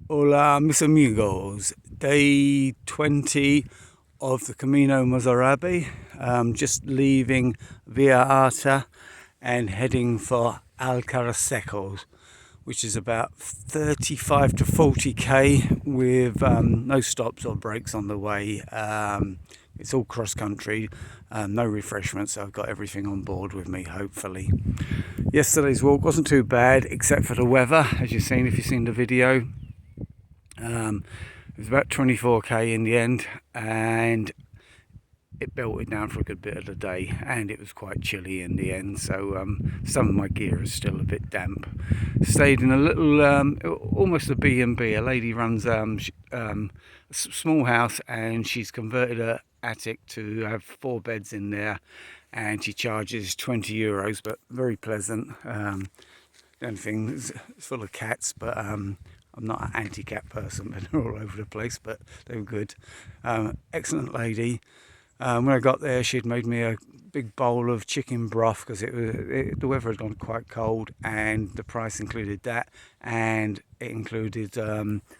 Hola, mis amigos. Day 20 of the Camino Mozarabe. Just leaving Via Arta and heading for Alcarasecos, which is about 35 to 40k with no stops or breaks on the way. It's all cross country, no refreshments, so I've got everything on board with me, hopefully. Yesterday's walk wasn't too bad, except for the weather, as you've seen if you've seen the video. It was about 24k in the end, and it belted down for a good bit of the day, and it was quite chilly in the end, so some of my gear is still a bit damp. Stayed in a little almost a B&B. A lady runs a small house, and she's converted her attic to have 4 beds in there, and she charges €20, but very pleasant. The only thing is it's full of cats, but I'm not an anti-cat person, but they're all over the place, but they were good. Excellent lady. When I got there, she'd made me a big bowl of chicken broth because the weather had gone quite cold, and the price included that, and it included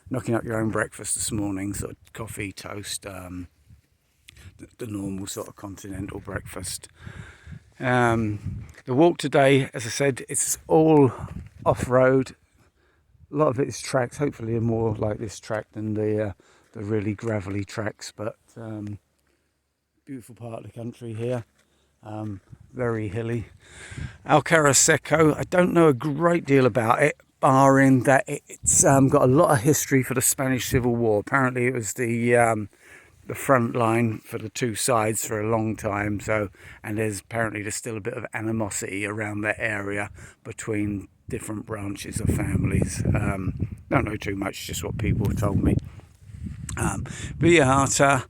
knocking up your own breakfast this morning, sort of coffee, toast, the normal sort of continental breakfast. The walk today, as I said, it's all off-road. A lot of it is tracks, hopefully more like this track than the really gravelly tracks, but beautiful part of the country here, very hilly. Alcara Seco, I don't know a great deal about it, barring that it's got a lot of history for the Spanish Civil War. Apparently it was the front line for the two sides for a long time, so, and there's still a bit of animosity around that area between different branches of families. Don't know too much, just what people have told me. Villata,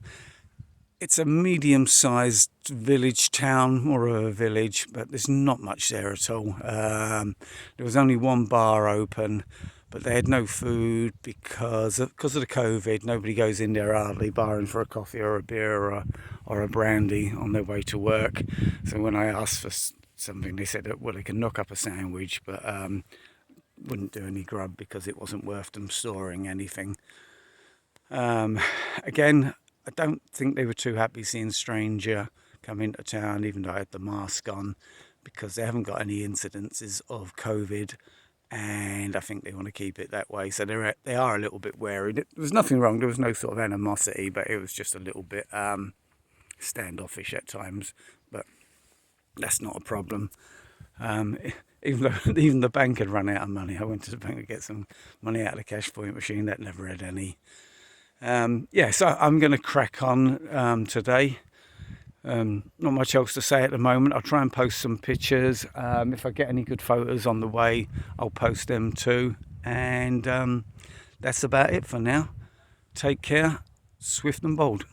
it's a medium-sized village town, more of a village, but there's not much there at all. There was only one bar open, but they had no food because of the COVID. Nobody goes in there hardly, barring for a coffee or a beer or a brandy on their way to work. So when I asked for something, they said that, well, they can knock up a sandwich, but wouldn't do any grub because it wasn't worth them storing anything. Again, I don't think they were too happy seeing a stranger come into town, even though I had the mask on, because they haven't got any incidences of COVID, and I think they want to keep it that way. So they are a little bit wary. There was nothing wrong. There was no sort of animosity, but it was just a little bit standoffish at times. But that's not a problem. Even the bank had run out of money. I went to the bank to get some money out of the cash point machine. That never had any. So I'm going to crack on today. Not much else to say at the moment. I'll try and post some pictures. If I get any good photos on the way, I'll post them too. And that's about it for now. Take care. Swift and bold.